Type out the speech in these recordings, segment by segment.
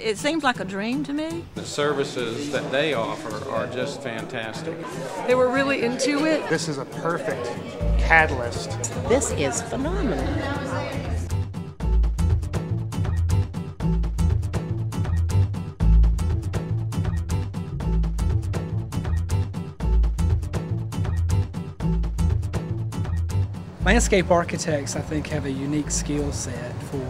It seems like a dream to me. The services that they offer are just fantastic. They were really into it. This is a perfect catalyst. This is phenomenal. Landscape architects, I think, have a unique skill set for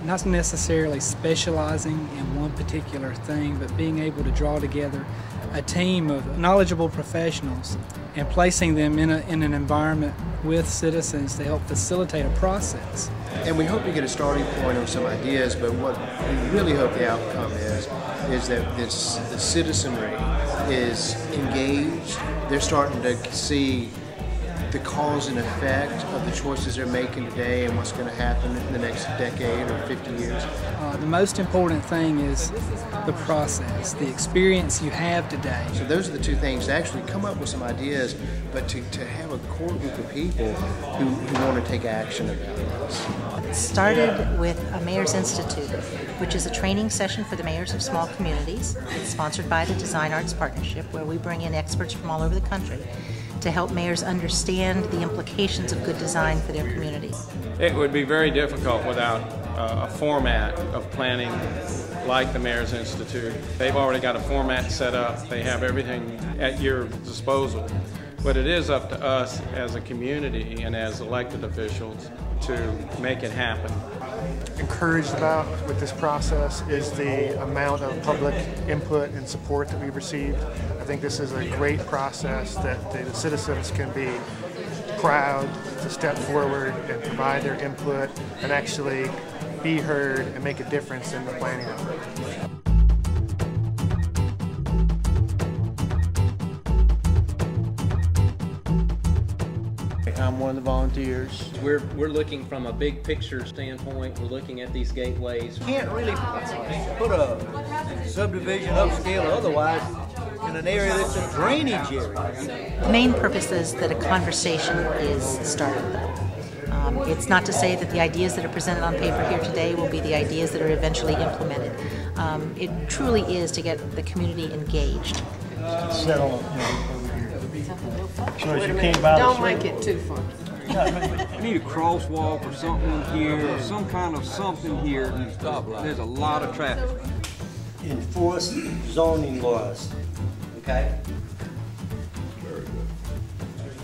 not necessarily specializing in one particular thing, but being able to draw together a team of knowledgeable professionals and placing them in an environment with citizens to help facilitate a process. And we hope to get a starting point on some ideas, but what we really hope the outcome is that the citizenry is engaged. They're starting to see the cause and effect of the choices they're making today and what's going to happen in the next decade or 50 years. The most important thing is the process, the experience you have today. So those are the two things, to actually come up with some ideas, but to have a core group of people who want to take action about this. It started with a Mayor's Institute, which is a training session for the mayors of small communities. It's sponsored by the Design Arts Partnership, where we bring in experts from all over the country to help mayors understand the implications of good design for their community. It would be very difficult without a format of planning like the Mayor's Institute. They've already got a format set up. They have everything at your disposal. But it is up to us as a community and as elected officials to make it happen. Encouraged about with this process is the amount of public input and support that we've received. I think this is a great process that the citizens can be proud to step forward and provide their input and actually be heard and make a difference in the planning effort. I'm one of the volunteers. We're looking from a big picture standpoint. We're looking at these gateways. Can't really put a subdivision upscale or otherwise in an area that's a drainage area. The main purpose is that a conversation is started, though. It's not to say that the ideas that are presented on paper here today will be the ideas that are eventually implemented. It truly is to get the community engaged. Settle over here. So as you came by the Don't make it too fun. We need a crosswalk or something here, some kind of something here. There's a lot of traffic. Enforce zoning laws, okay?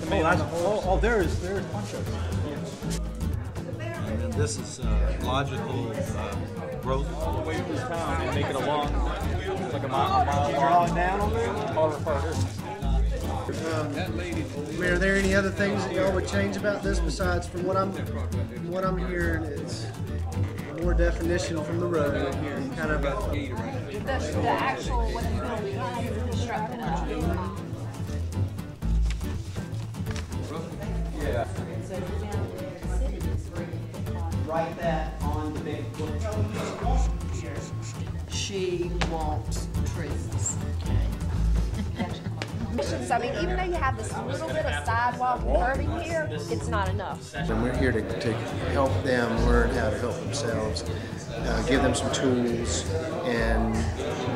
There's a bunch of them. And this is logical growth. All the way through town and make it along, like a mile. Drawing down on there? Are there any other things that y'all would change about this besides from what I'm hearing? It's more definition from the road here, kind of the actual what the building is constructed of. Yeah. Write that on the big book. She wants trees. I mean, even though you have this little bit of sidewalk and curbing here, it's not enough. And we're here to help them learn how to help themselves, give them some tools, and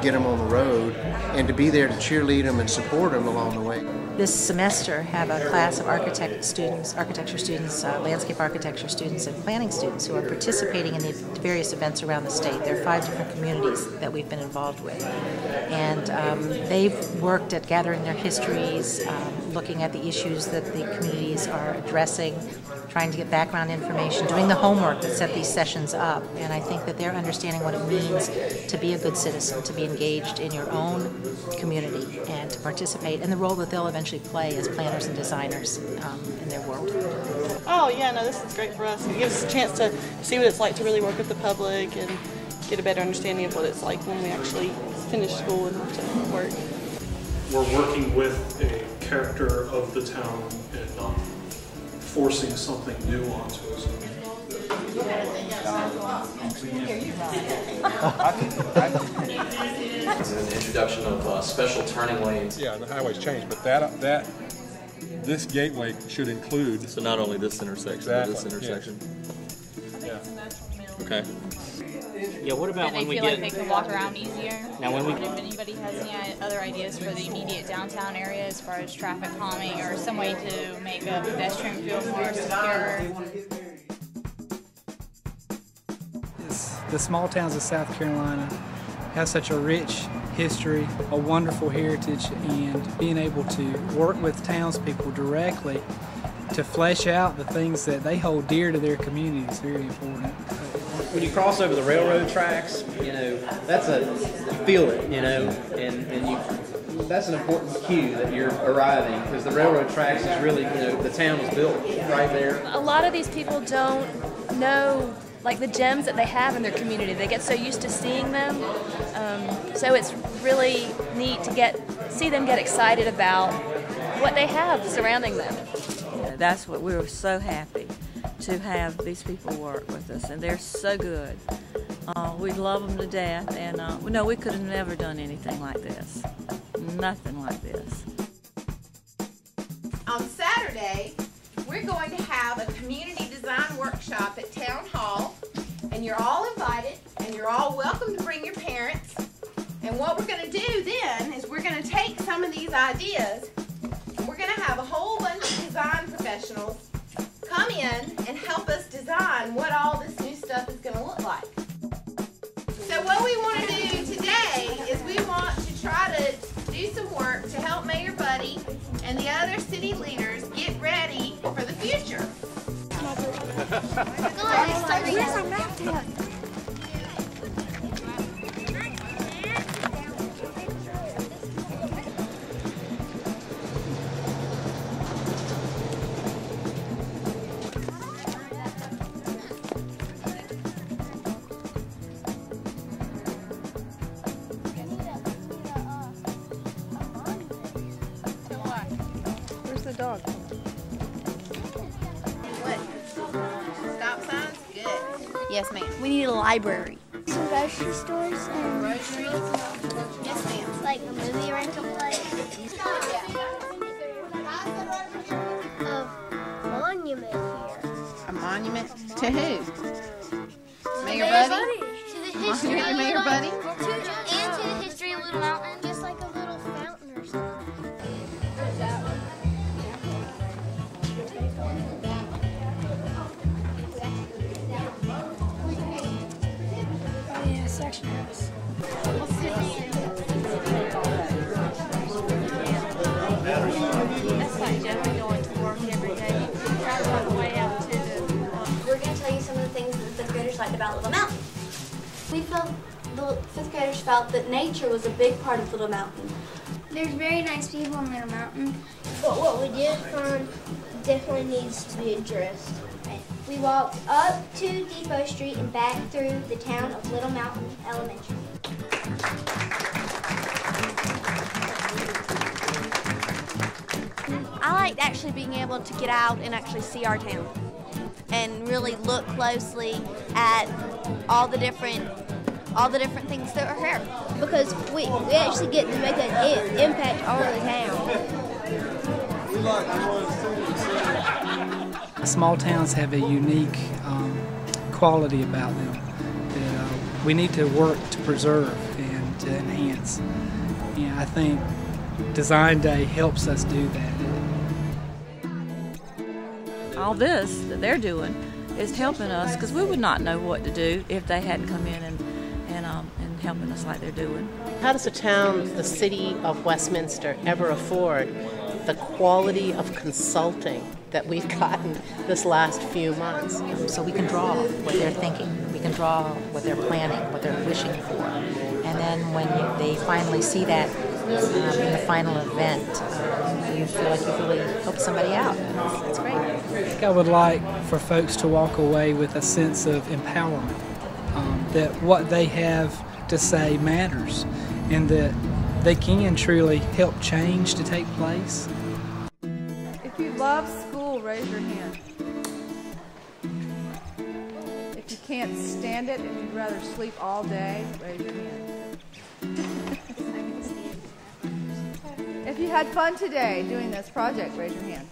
get them on the road, and to be there to cheerlead them and support them along the way. This semester have a class of architecture students, landscape architecture students, and planning students who are participating in the various events around the state. There are 5 different communities that we've been involved with. And they've worked at gathering their histories, looking at the issues that the communities are addressing, trying to get background information, doing the homework that set these sessions up. And I think that they're understanding what it means to be a good citizen, to be engaged in your own community, and to participate in the role that they'll eventually play as planners and designers in their world. Oh yeah, no, this is great for us. It gives us a chance to see what it's like to really work with the public and get a better understanding of what it's like when we actually finish school and to work. We're working with a character of the town and not forcing something new onto us. It's an introduction of special turning lanes. Yeah, the highway's changed, but this gateway should include. So not only this intersection, but this intersection. Yes. Yeah. Okay. Yeah, what about and when they we feel get... like they can walk around easier. Now when we... If anybody has any other ideas for the immediate downtown area as far as traffic calming or some way to make a pedestrian feel more secure. The small towns of South Carolina have such a rich history, a wonderful heritage, and being able to work with townspeople directly to flesh out the things that they hold dear to their community is very important. When you cross over the railroad tracks, you know, that's feel it, you know, and that's an important cue that you're arriving, because the railroad tracks is really, you know, the town was built right there. A lot of these people don't know like the gems that they have in their community. They get so used to seeing them, so it's really neat to see them get excited about what they have surrounding them. That's what we were so happy to have these people work with us, and they're so good. We love them to death, and no, we could have never done anything like this. Nothing like this. On Saturday, we're going to have a community design workshop at Town Hall, and you're all invited, and you're all welcome to bring your parents. And what we're going to do then is we're going to take some of these ideas, and we're going to have a whole bunch of design professionals come in and help us design what all this new stuff is going to look like. So what we want to do today is we want to try to do some work to help Mayor Buddy and the other city leaders get ready for the future. Where's our map tag? Where's the dog? Stop signs? Good. Yes, ma'am. We need a library. Some grocery stores and groceries. Yes, ma'am. Like a movie rental place. A monument here. A monument to who? Mayor Mayor Buddy? To the history Monument of to Mayor Little Buddy? And to the history of Little Mountain, just like a little fountain or something. Oh yeah, section house. That's like Jeffrey going to work every day. Try to find a way out to We're going to tell you some of the things that the fifth graders liked about Little Mountain. The fifth graders felt that nature was a big part of Little Mountain. There's very nice people in Little Mountain. But what we did find definitely needs to be addressed. We walked up to Depot Street and back through the town of Little Mountain Elementary. I liked actually being able to get out and actually see our town and really look closely at all the different things that are here. Because we actually get to make an impact on the town. Small towns have a unique quality about them that we need to work to preserve and to enhance. And I think Design Day helps us do that. All this that they're doing is helping us, because we would not know what to do if they hadn't come in and helping us like they're doing. How does a town, the city of Westminster, ever afford the quality of consulting that we've gotten this last few months? So we can draw what they're thinking, we can draw what they're planning, what they're wishing for. And then when they finally see that in the final event, you feel like you've really helped somebody out. It's great. I think I would like for folks to walk away with a sense of empowerment, that what they have to say matters, and that they can truly help change to take place. If you love school, raise your hand. If you can't stand it and you'd rather sleep all day, raise your hand. If you had fun today doing this project, raise your hand.